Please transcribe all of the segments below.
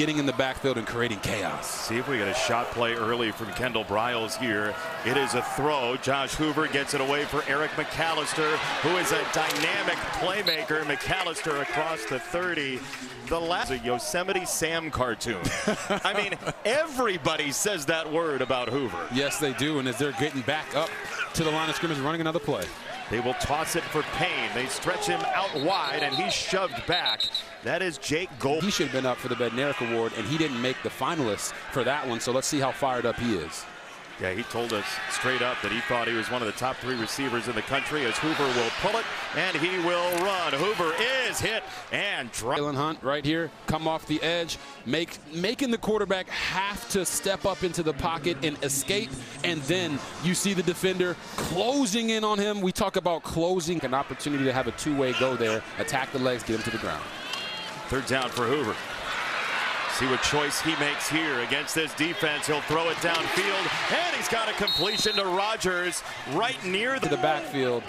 getting in the backfield and creating chaos. See if we get a shot play early from Kendall Briles here. It is a throw. Josh Hoover gets it away for Eric McAllister, who is a dynamic playmaker. McAllister across the 30. The last a Yosemite Sam cartoon. I mean, everybody says that word about Hoover. Yes, they do. And as they're getting back up to the line of scrimmage, running another play. They will toss it for Payne. They stretch him out wide, and he's shoved back. That is Jake Gold. He should have been up for the Bednarik Award, and he didn't make the finalists for that one, so let's see how fired up he is. Yeah, he told us straight up that he thought he was one of the top 3 receivers in the country, as Hoover will pull it, and he will run. Hoover is hit and dropped. Jalen Hunt right here, come off the edge, making the quarterback have to step up into the pocket and escape, and then you see the defender closing in on him. We talk about closing, an opportunity to have a two-way go there, attack the legs, get him to the ground. 3rd down for Hoover. See what choice he makes here against this defense. He'll throw it downfield, and he's got a completion to Rogers right near the backfield.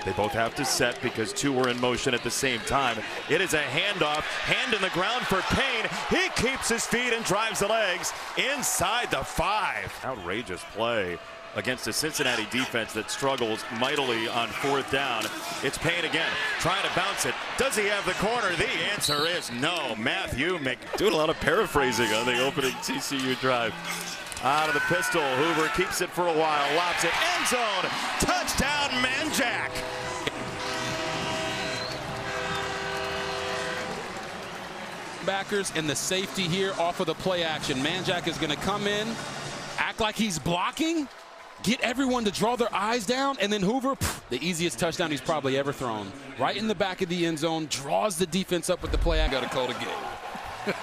They both have to set because 2 were in motion at the same time. It is a handoff, hand in the ground for Payne. He keeps his feet and drives the legs inside the 5. Outrageous play against a Cincinnati defense that struggles mightily on 4th down. It's Payne again, trying to bounce it. Does he have the corner? The answer is no. Matthew doing a lot of paraphrasing on the opening TCU drive. Out of the pistol, Hoover keeps it for a while, lobs it, end zone, touchdown Manjack. Backers and the safety here off of the play action. Manjack is going to come in, act like he's blocking, get everyone to draw their eyes down, and then Hoover, the easiest touchdown he's probably ever thrown. Right in the back of the end zone, draws the defense up with the play. I got to call it a game.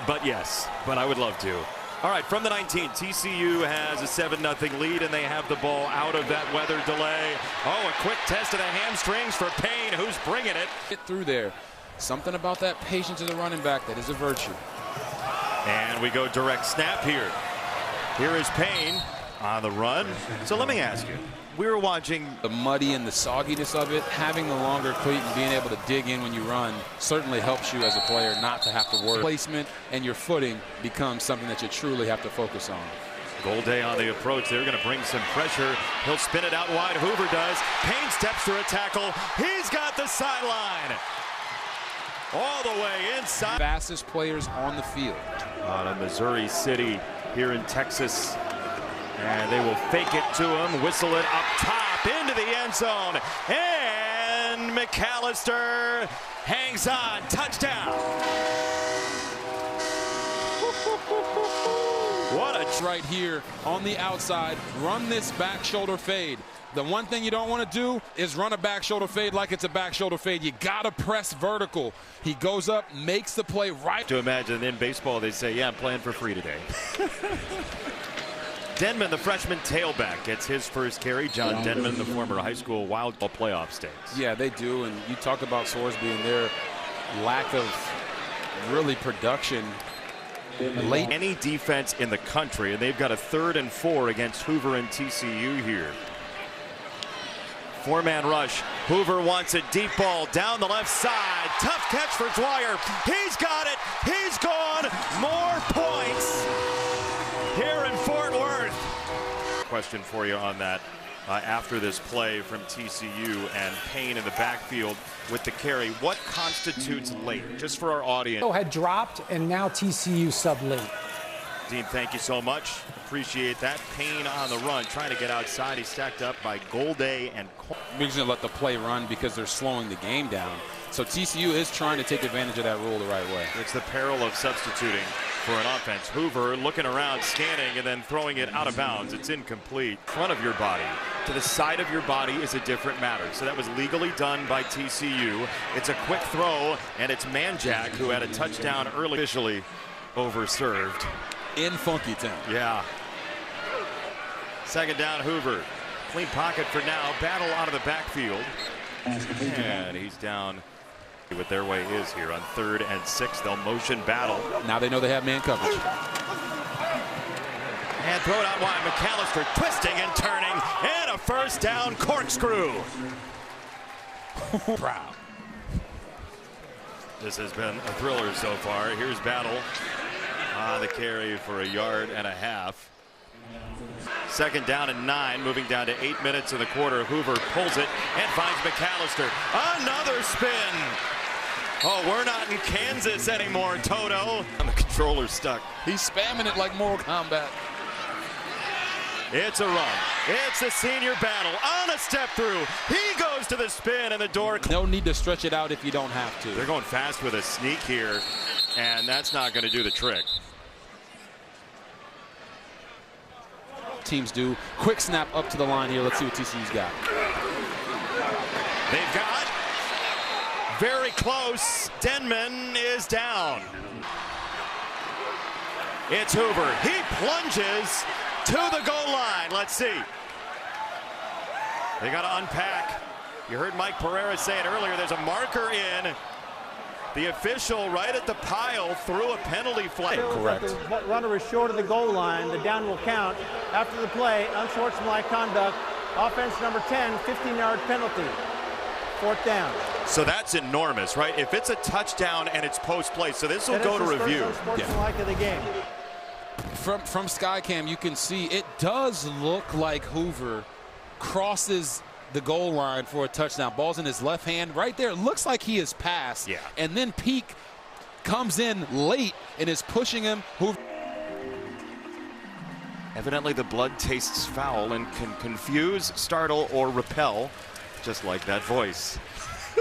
But yes, but I would love to. All right, from the 19, TCU has a 7-0 lead, and they have the ball out of that weather delay. Oh, a quick test of the hamstrings for Payne, who's bringing it. Get through there. Something about that patience of the running back that is a virtue. And we go direct snap here. Here is Payne on the run. So let me ask you, we were watching the muddy and the sogginess of it. Having the longer cleat and being able to dig in when you run certainly helps you as a player not to have to worry. Placement and your footing becomes something that you truly have to focus on. Golday on the approach. They're going to bring some pressure. He'll spin it out wide. Hoover does. Payne steps through a tackle. He's got the sideline. All the way inside. Fastest players on the field. Out of Missouri City here in Texas. And they will fake it to him, whistle it up top into the end zone. And McAllister hangs on. Touchdown. What a right here on the outside. Run this back shoulder fade. The one thing you don't want to do is run a back shoulder fade like it's a back shoulder fade. You got to press vertical. He goes up, makes the play right. To imagine in baseball, they say, yeah, I'm playing for free today. Denman, the freshman tailback, gets his first carry. John Denman, the former high school wild ball playoff stakes. Yeah, they do. And you talk about Sorsby and their lack of really production. Late any defense in the country, and they've got a 3rd and 4 against Hoover and TCU here. 4-man rush. Hoover wants a deep ball down the left side. Tough catch for Dwyer. He's got it. He's gone. More points here in Fort Worth. Question for you on that. After this play from TCU and Payne in the backfield with the carry, what constitutes late? Just for our audience. Had dropped, and now TCU sub late. Dean, thank you so much. Appreciate that. Payne on the run, trying to get outside. He's stacked up by Golday and Cole. We're going to let the play run because they're slowing the game down. So TCU is trying to take advantage of that rule the right way. It's the peril of substituting for an offense. Hoover looking around, scanning, and then throwing it out of bounds. It's incomplete. Front of your body to the side of your body is a different matter. So that was legally done by TCU. It's a quick throw, and it's Manjack who had a touchdown early. Officially overserved. In Funky Town. Yeah. 2nd down, Hoover. Clean pocket for now. Battle out of the backfield. And he's down. What their way is here on 3rd and 6. They'll motion battle. Now they know they have man coverage. And throw it out wide. McAllister twisting and turning. And a 1st down corkscrew. Proud. This has been a thriller so far. Here's Battle on the carry for 1.5 yards. Second down and 9, moving down to 8 minutes in the quarter. Hoover pulls it and finds McAllister. Another spin. Oh, we're not in Kansas anymore, Toto. And the controller's stuck. He's spamming it like Mortal Kombat. It's a run. It's the senior Battle on a step through. He goes to the spin and the door. No need to stretch it out if you don't have to. They're going fast with a sneak here, and that's not going to do the trick. Teams do. Quick snap up to the line here. Let's see what TCU's got. They've got very close. Denman is down. It's Hoover. He plunges to the goal line. Let's see. They got to unpack. You heard Mike Pereira say it earlier. There's a marker in. The official right at the pile threw a penalty flag. Correct. The runner is short of the goal line. The down will count. After the play, unsportsmanlike conduct. Offense number 10, 15-yard penalty. 4th down. So that's enormous, right? If it's a touchdown and it's post-play, so this will go to review. Unsportsmanlike of the game. From Skycam, you can see it does look like Hoover crosses the goal line for a touchdown. Ball's in his left hand right there. It looks like he is passed. Yeah. And then Peak comes in late and is pushing him. Hoover. Evidently the blood tastes foul and can confuse, startle, or repel, just like that voice.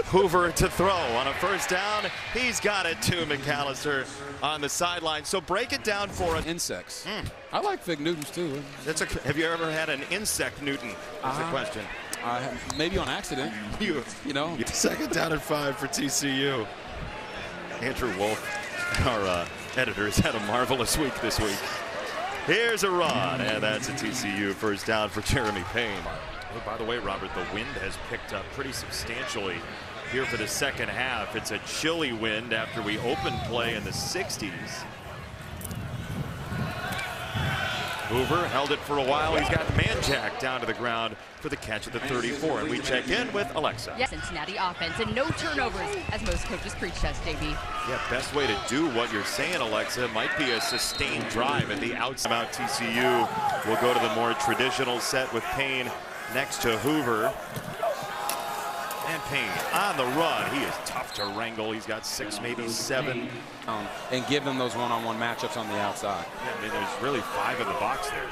Hoover to throw on a 1st down. He's got it to McAllister on the sideline. So break it down for us. Insects. I like Fig Newtons too. Have you ever had an insect Newton? That's the question. Maybe on accident. You know. 2nd down and 5 for TCU. Andrew Wolf, our editor, has had a marvelous week this week. Here's a run, and that's a TCU 1st down for Jeremy Payne. Oh, by the way, Robert, the wind has picked up pretty substantially here for the second half. It's a chilly wind after we opened play in the 60s. Hoover held it for a while. He's got Manjack down to the ground for the catch at the 34. And we check in with Alexa. Yes, Cincinnati offense and no turnovers, as most coaches preach us, JB. Yeah, best way to do what you're saying, Alexa, might be a sustained drive at the outside. TCU will go to the more traditional set with Payne next to Hoover. And Payne on the run. He is tough to wrangle. He's got 6, maybe 7. And give them those one-on-one matchups on the outside. Yeah, I mean, there's really 5 in the box there.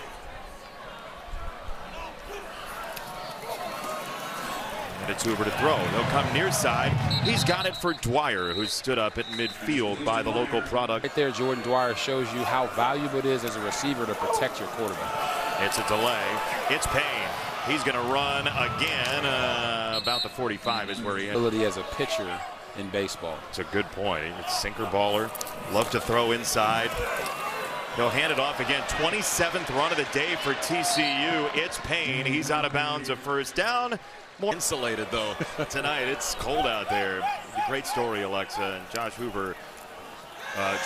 And it's Hoover to throw. He'll come near side. He's got it for Dwyer, who stood up at midfield by the local product. Right there, Jordan Dwyer shows you how valuable it is as a receiver to protect your quarterback. It's a delay. It's Payne. He's going to run again. About the 45 is where he is. Ability as a pitcher in baseball. It's a good point. It's sinker baller. Love to throw inside. He'll hand it off again. 27th run of the day for TCU. It's Payne. He's out of bounds. A 1st down. More insulated, though, tonight. It's cold out there. Great story, Alexa. And Josh Hoover,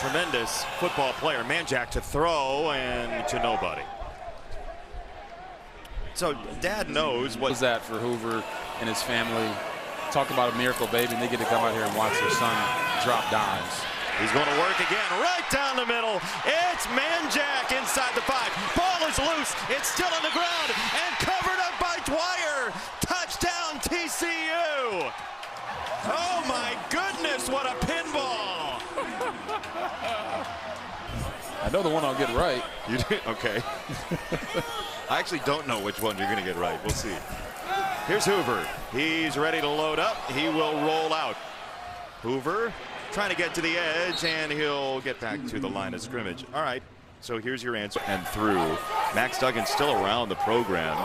tremendous football player. Manjack to throw and to nobody. So Dad knows what was that for Hoover and his family. Talk about a miracle baby, and they get to come out here and watch their son drop dimes. He's going to work again, right down the middle. It's Manjack inside the 5. Ball is loose. It's still on the ground and covered up by Dwyer. Touchdown TCU. Oh my goodness, what a pinball. I know the one I'll get right. You do? Okay. I actually don't know which one you're going to get right. We'll see. Here's Hoover. He's ready to load up. He will roll out. Hoover trying to get to the edge, and he'll get back to the line of scrimmage. All right, so here's your answer. And through. Max Duggan's still around the program,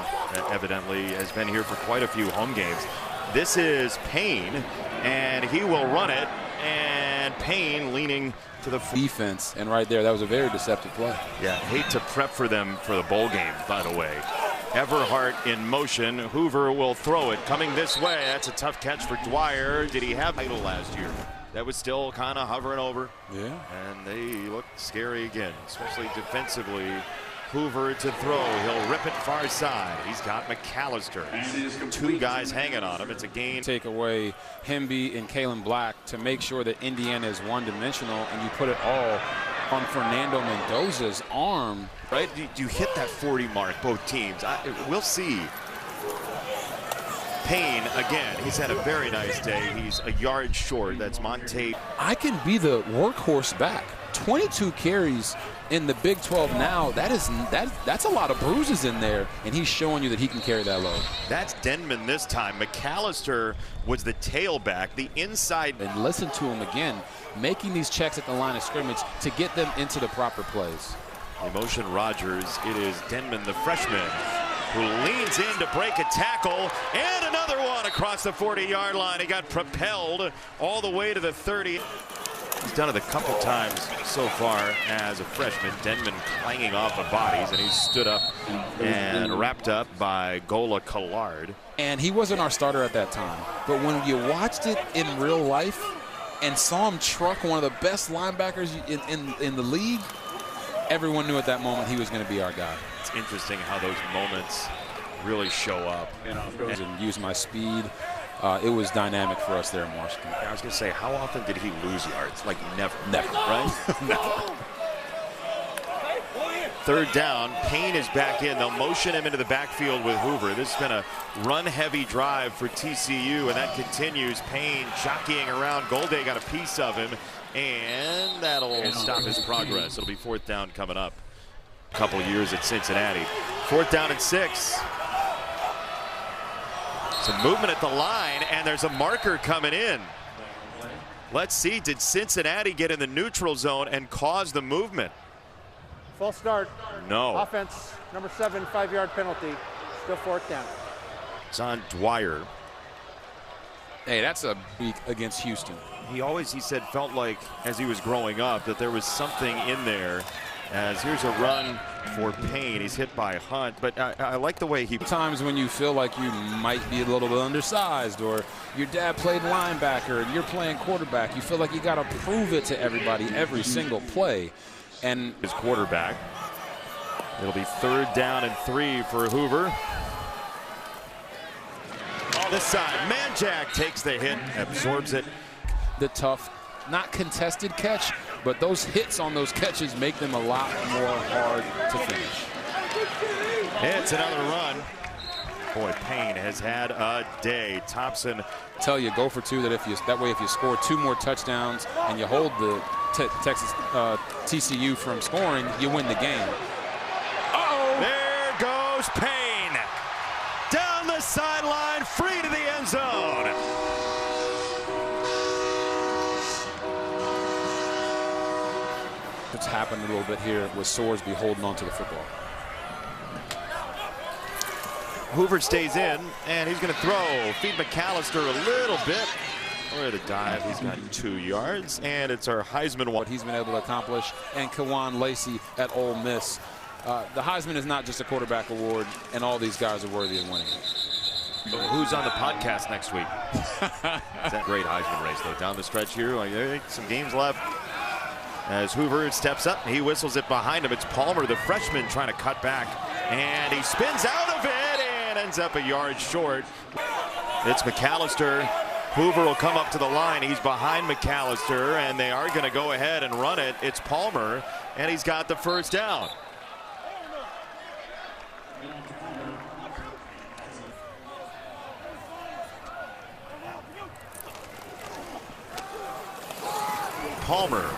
evidently has been here for quite a few home games. This is Payne, and he will run it, and Payne leaning to the defense, and right there, that was a very deceptive play. Yeah, hate to prep for them for the bowl game, by the way. Everhart in motion. Hoover will throw it. Coming this way, that's a tough catch for Dwyer. Did he have title last year? That was still kind of hovering over. Yeah. And they look scary again, especially defensively. Hoover to throw. He'll rip it far side. He's got McAllister. Two guys hanging on him. It's a gain. Take away Hemby and Kalen Black to make sure that Indiana is one-dimensional, and you put it all on Fernando Mendoza's arm. Right? You hit that 40 mark, both teams. We'll see. Payne, again, he's had a very nice day. He's a yard short. That's Monte. I can be the workhorse back. 22 carries in the Big 12 now. That's a lot of bruises in there, and he's showing you that he can carry that load. That's Denman this time. McAllister was the tailback, the inside. And listen to him again, making these checks at the line of scrimmage to get them into the proper plays. Emotion Rogers. It is Denman, the freshman, who leans in to break a tackle, and another one across the 40-yard line. He got propelled all the way to the 30. He's done it a couple times so far as a freshman. Denman clanging off of bodies, and he's stood up and wrapped up by Gola Collard. And he wasn't our starter at that time, but when you watched it in real life and saw him truck one of the best linebackers in the league, everyone knew at that moment he was going to be our guy. It's interesting how those moments really show up. And use my speed. It was dynamic for us there in Washington. I was going to say, how often did he lose yards? Like never. Never. Right? Never. Third down, Payne is back in. They'll motion him into the backfield with Hoover. This has been a run-heavy drive for TCU, and that continues. Payne jockeying around. Golday got a piece of him, and that'll stop his progress. It'll be fourth down coming up. A couple years at Cincinnati. Fourth down and 6. Some movement at the line, and there's a marker coming in. Let's see, did Cincinnati get in the neutral zone and cause the movement? False start. No. Offense, number 7, 5-yard penalty. Still fourth down. It's on Dwyer. Hey, that's a week against Houston. He said, felt like as he was growing up that there was something in there. As here's a run for Payne. He's hit by Hunt, but I like the way he... Times when you feel like you might be a little bit undersized, or your dad played linebacker and you're playing quarterback, you feel like you got to prove it to everybody every single play. And his quarterback. It'll be third down and 3 for Hoover. This side, Manjack takes the hit, absorbs it. The tough, not contested catch, but those hits on those catches make them a lot more hard to finish. It's another run. Boy, Payne has had a day. Thompson. Tell you, go for 2. That way, if you score 2 more touchdowns and you hold the Texas TCU from scoring, you win the game. Uh-oh! There goes Payne. Down the sideline, free to the end zone. It's happened a little bit here with Sorsby holding on to the football. Hoover stays in, and he's going to throw. Feed McAllister a little bit. Or the dive, he's got 2 yards, and it's our Heisman. What he's been able to accomplish, and Kawan Lacey at Ole Miss. The Heisman is not just a quarterback award, and all these guys are worthy of winning it. Who's on the podcast next week? It's that great Heisman race, though. Down the stretch here, like, some games left. As Hoover steps up, he whistles it behind him. It's Palmer, the freshman, trying to cut back, and he spins out of it and ends up a yard short. It's McAllister. Hoover will come up to the line. He's behind McAllister, and they are going to go ahead and run it. It's Palmer, and he's got the first down. Palmer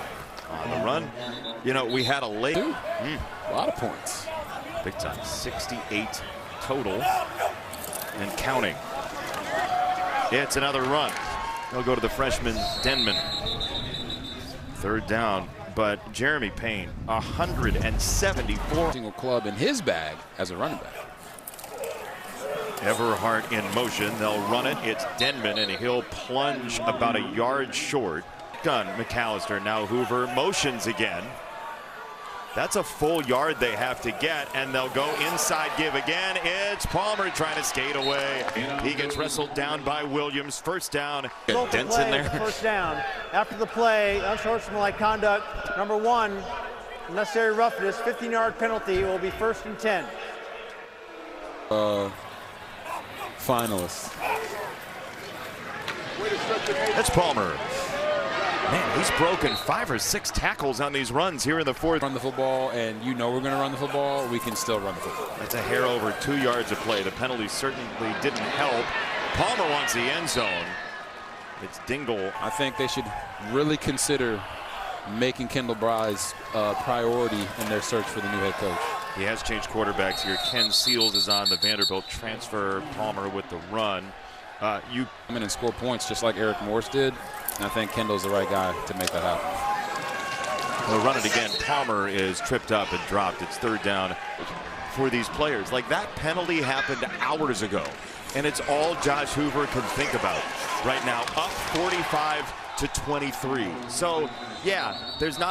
on the run. You know, we had a late... A lot of points. Big time. 68 total and counting. It's another run. They'll go to the freshman, Denman. Third down, but Jeremy Payne, 174. Single club in his bag as a running back. Everhart in motion. They'll run it. It's Denman, and he'll plunge about a yard short. Gun, McAllister. Now Hoover motions again. That's a full yard they have to get, and they'll go inside give again. It's Palmer trying to skate away. He gets wrestled down by Williams. First down. Dents in there. First down. After the play, unsportsmanlike conduct. Number 1, Unnecessary roughness, 15-yard penalty. It will be 1st and 10. Finalists. That's Palmer. Man, he's broken 5 or 6 tackles on these runs here in the fourth. Run the football, and you know we're going to run the football. We can still run the football. That's a hair over 2 yards of play. The penalty certainly didn't help. Palmer wants the end zone. It's Dingle. I think they should really consider making Kendall Bry's priority in their search for the new head coach. He has changed quarterbacks here. Ken Seals is on the Vanderbilt transfer. Palmer with the run. You come in and score points just like Eric Morse did, and I think Kendall's the right guy to make that happen. They'll run it again. Palmer is tripped up and dropped. It's 3rd down for these players. Like, that penalty happened hours ago, and it's all Josh Hoover can think about right now. Up 45-23. So, yeah, there's not